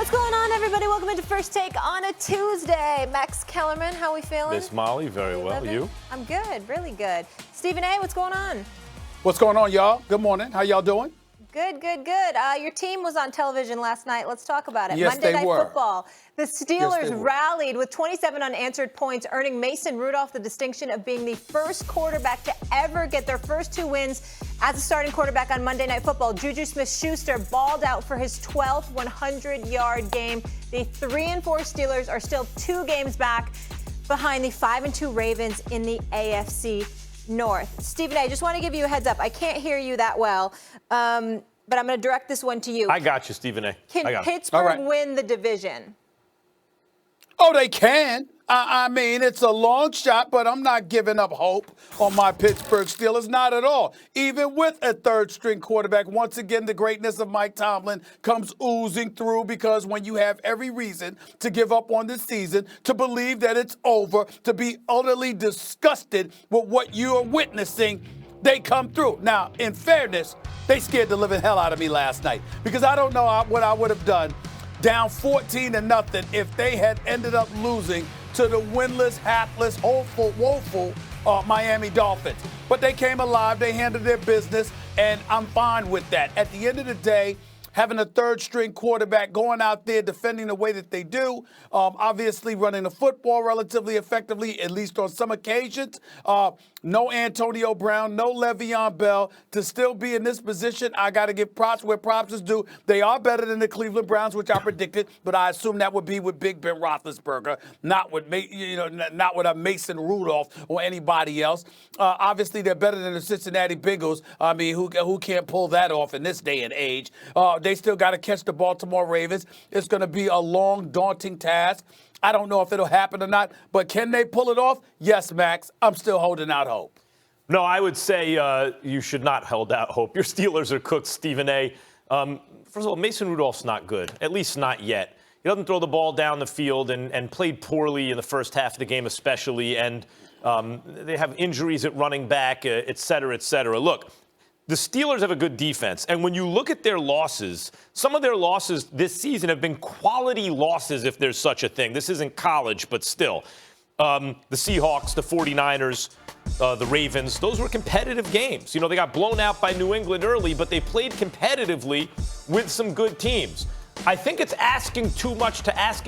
What's going on, everybody? Welcome into First Take on a Tuesday. Max Kellerman, how we feeling? Miss Molly, very well. You? I'm good, really good. Stephen A., what's going on? What's going on, y'all? Good morning. How y'all doing? Good, good, good. Your team was on television last night. Let's talk about it. Yes, Monday they Night were. Football. The Steelers rallied with 27 unanswered points, earning Mason Rudolph the distinction of being the first quarterback to ever get their first 2 wins as a starting quarterback on Monday Night Football. Juju Smith-Schuster balled out for his 12th 100-yard game. The 3-4 Steelers are still 2 games back behind the 5-2 Ravens in the AFC North. Stephen A., I just want to give you a heads up. I can't hear you that well, but I'm going to direct this one to you. I got you, Stephen A. Can Pittsburgh win the division? Oh, they can. I mean, it's a long shot, but I'm not giving up hope on my Pittsburgh Steelers, not at all. Even with a third-string quarterback, once again, the greatness of Mike Tomlin comes oozing through, because when you have every reason to give up on this season, to believe that it's over, to be utterly disgusted with what you are witnessing, they come through. Now, in fairness, they scared the living hell out of me last night, because I don't know what I would have done down 14-0 if they had ended up losing to the winless, hapless, woeful Miami Dolphins. But they came alive, they handled their business, and I'm fine with that. At the end of the day, having a third-string quarterback going out there defending the way that they do, obviously running the football relatively effectively, at least on some occasions. No Antonio Brown, no Le'Veon Bell. To still be in this position, I got to give props where props is due. They are better than the Cleveland Browns, which I predicted, but I assume that would be with Big Ben Roethlisberger, not with a Mason Rudolph or anybody else. Obviously, they're better than the Cincinnati Bengals. I mean, who can't pull that off in this day and age? They still got to catch the Baltimore Ravens. It's going to be a long, daunting task. I don't know if it'll happen or not, but can they pull it off? Yes, Max. I'm still holding out hope. No, I would say you should not hold out hope. Your Steelers are cooked, Stephen A. First of all, Mason Rudolph's not good, at least not yet. He doesn't throw the ball down the field and played poorly in the first half of the game especially, and they have injuries at running back, et cetera, et cetera. Look, the Steelers have a good defense, and when you look at their losses, some of their losses this season have been quality losses, if there's such a thing. This isn't college, but still. The Seahawks, the 49ers, the Ravens, those were competitive games. You know, they got blown out by New England early, but they played competitively with some good teams. I think it's asking too much to ask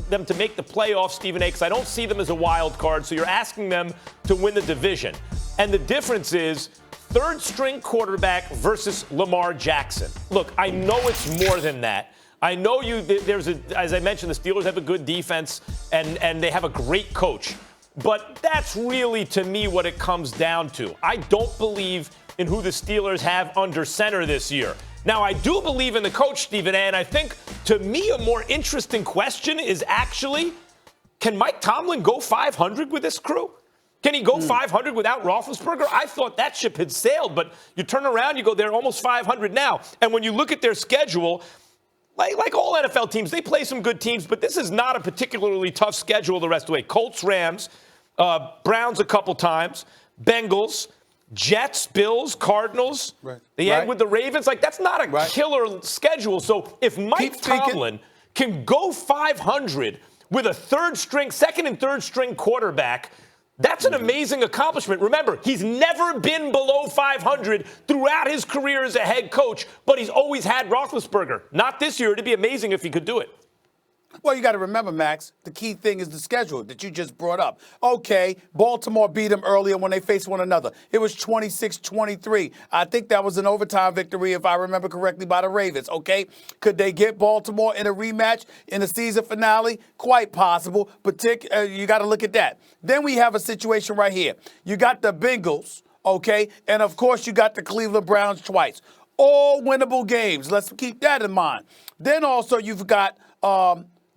them to make the playoffs, Stephen A., because I don't see them as a wild card, so you're asking them to win the division. And the difference is third-string quarterback versus Lamar Jackson. Look, I know it's more than that. I know as I mentioned, the Steelers have a good defense and they have a great coach. But that's really, to me, what it comes down to. I don't believe in who the Steelers have under center this year. Now, I do believe in the coach, Stephen A., and I think, to me, a more interesting question is actually, can Mike Tomlin go 500 with this crew? Can he go 500 without Roethlisberger? I thought that ship had sailed, but you turn around, you go, they're almost 500 now. And when you look at their schedule, like all NFL teams, they play some good teams, but this is not a particularly tough schedule the rest of the way. Colts, Rams, Browns a couple times, Bengals, Jets, Bills, Cardinals. Right. They end with the Ravens. Like, that's not a killer schedule. So if Mike Tomlin can go 500 with a second and third string quarterback, that's an amazing accomplishment. Remember, he's never been below 500 throughout his career as a head coach, but he's always had Roethlisberger. Not this year. It'd be amazing if he could do it. Well, you got to remember, Max, the key thing is the schedule that you just brought up. Okay, Baltimore beat them earlier when they faced one another. It was 26-23. I think that was an overtime victory, if I remember correctly, by the Ravens, okay? Could they get Baltimore in a rematch in the season finale? Quite possible, but you got to look at that. Then we have a situation right here. You got the Bengals, okay? And, of course, you got the Cleveland Browns twice. All winnable games. Let's keep that in mind. Then also you've got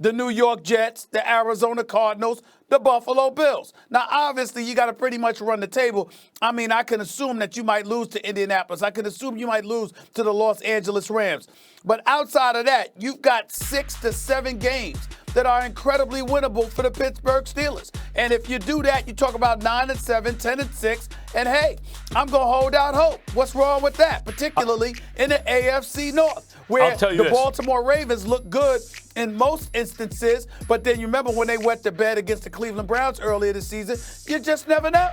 the New York Jets, the Arizona Cardinals, the Buffalo Bills. Now, obviously, you got to pretty much run the table. I mean, I can assume that you might lose to Indianapolis. I can assume you might lose to the Los Angeles Rams. But outside of that, you've got 6 to 7 games that are incredibly winnable for the Pittsburgh Steelers. And if you do that, you talk about 9-7, 10-6, and hey, I'm going to hold out hope. What's wrong with that, particularly in the AFC North? where tell you the this. Baltimore Ravens look good in most instances, but then you remember when they wet the bed against the Cleveland Browns earlier this season, you just never know.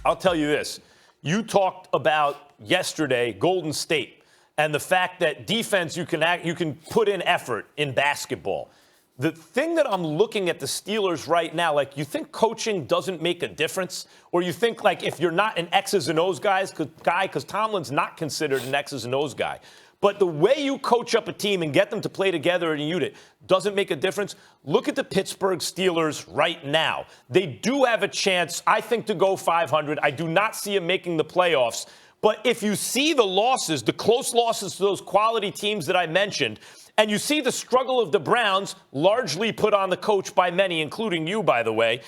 I'll tell you this. You talked about yesterday Golden State and the fact that defense you can put in effort in basketball. The thing that I'm looking at the Steelers right now, like, you think coaching doesn't make a difference? Or you think, like, if you're not an X's and O's guy, because Tomlin's not considered an X's and O's guy, but the way you coach up a team and get them to play together in a unit doesn't make a difference. Look at the Pittsburgh Steelers right now. They do have a chance, I think, to go 500. I do not see them making the playoffs. But if you see the losses, the close losses to those quality teams that I mentioned, and you see the struggle of the Browns, largely put on the coach by many, including you, by the way,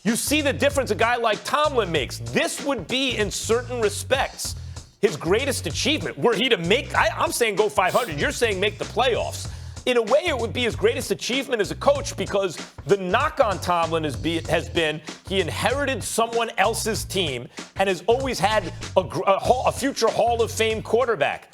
you see the difference a guy like Tomlin makes. This would be, in certain respects, his greatest achievement. Were he to make, I'm saying go 500. You're saying make the playoffs. In a way, it would be his greatest achievement as a coach, because the knock on Tomlin has been he inherited someone else's team and has always had a future Hall of Fame quarterback.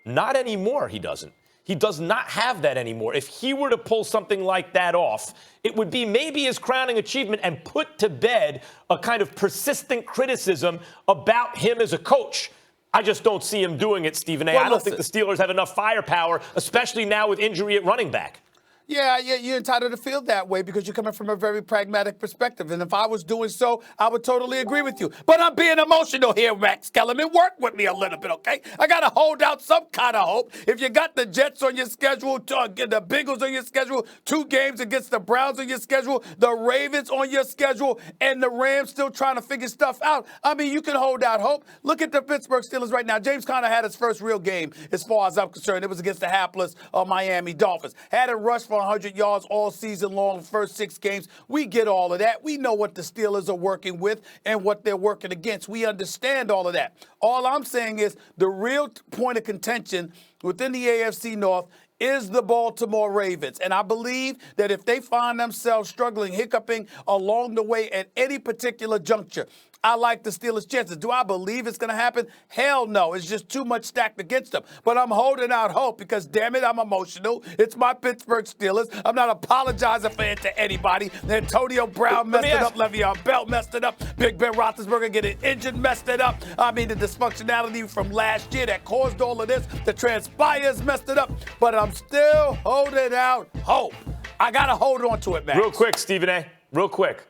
Not anymore, he doesn't. He does not have that anymore. If he were to pull something like that off, it would be maybe his crowning achievement and put to bed a kind of persistent criticism about him as a coach. I just don't see him doing it, Stephen A. Well, I don't think the Steelers have enough firepower, especially now with injury at running back. Yeah, you're entitled to feel that way because you're coming from a very pragmatic perspective. And if I was doing so, I would totally agree with you. But I'm being emotional here, Max Kellerman. Work with me a little bit, okay? I got to hold out some kind of hope. If you got the Jets on your schedule, the Bengals on your schedule, 2 games against the Browns on your schedule, the Ravens on your schedule, and the Rams still trying to figure stuff out, I mean, you can hold out hope. Look at the Pittsburgh Steelers right now. James Conner had his first real game, as far as I'm concerned. It was against the hapless Miami Dolphins. Had a rush for 100 yards all season long, first 6 games. We get all of that. We know what the Steelers are working with and what they're working against. We understand all of that. All I'm saying is the real point of contention within the AFC North is the Baltimore Ravens. And I believe that if they find themselves struggling, hiccuping along the way at any particular juncture, I like the Steelers' chances. Do I believe it's going to happen? Hell no. It's just too much stacked against them. But I'm holding out hope because, damn it, I'm emotional. It's my Pittsburgh Steelers. I'm not apologizing for it to anybody. Antonio Brown messed it up. Le'Veon Bell messed it up. Big Ben Roethlisberger getting injured messed it up. I mean, the dysfunctionality from last year that caused all of this, the transpires messed it up. But I'm still holding out hope. I got to hold on to it, man. Real quick, Stephen A. Real quick.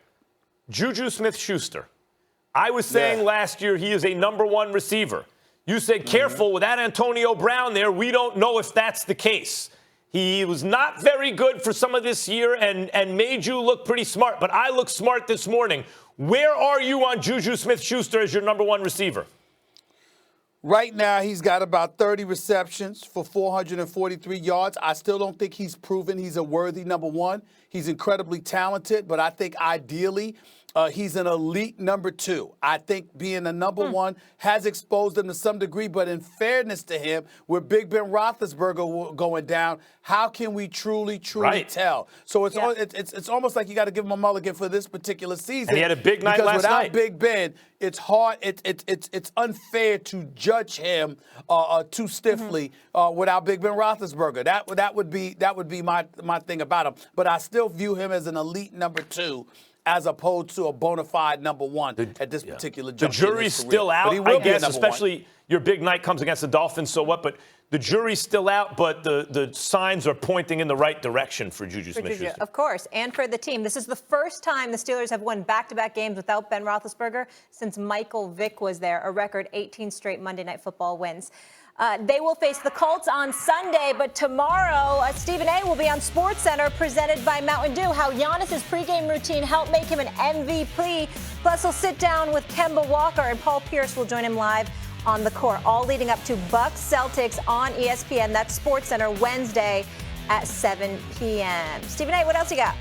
Juju Smith-Schuster. I was saying last year he is a number 1 receiver. You said, careful, with that Antonio Brown there, we don't know if that's the case. He was not very good for some of this year and made you look pretty smart. But I look smart this morning. Where are you on Juju Smith-Schuster as your number 1 receiver? Right now, he's got about 30 receptions for 443 yards. I still don't think he's proven he's a worthy number 1. He's incredibly talented, but I think ideally he's an elite number 2. I think being a number 1 has exposed him to some degree, but in fairness to him, with Big Ben Roethlisberger going down, how can we truly tell? So it's almost like you got to give him a mulligan for this particular season. And he had a big night last Because without night. Big Ben, it's hard. It's unfair to judge him too stiffly without Big Ben Roethlisberger. That would be my thing about him. But I still view him as an elite number 2. As opposed to a bona fide number 1 at this particular juncture. The jury's still out, I guess, especially your big night comes against the Dolphins, so what? But the jury's still out, but the signs are pointing in the right direction for Juju Smith-Schuster. Of course, and for the team. This is the first time the Steelers have won back-to-back games without Ben Roethlisberger since Michael Vick was there, a record 18 straight Monday Night Football wins. They will face the Colts on Sunday, but tomorrow, Stephen A. will be on SportsCenter presented by Mountain Dew. How Giannis's pregame routine helped make him an MVP. Plus, he'll sit down with Kemba Walker, and Paul Pierce will join him live on the court, all leading up to Bucks Celtics on ESPN. That's SportsCenter Wednesday at 7 p.m. Stephen A., what else you got?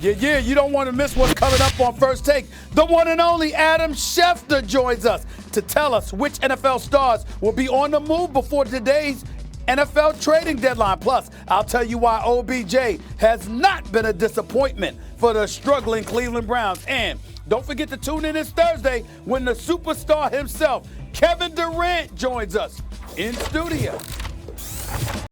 Yeah, you don't want to miss what's coming up on First Take. The one and only Adam Schefter joins us to tell us which NFL stars will be on the move before today's NFL trading deadline. Plus, I'll tell you why OBJ has not been a disappointment for the struggling Cleveland Browns. And don't forget to tune in this Thursday when the superstar himself, Kevin Durant, joins us. in studio.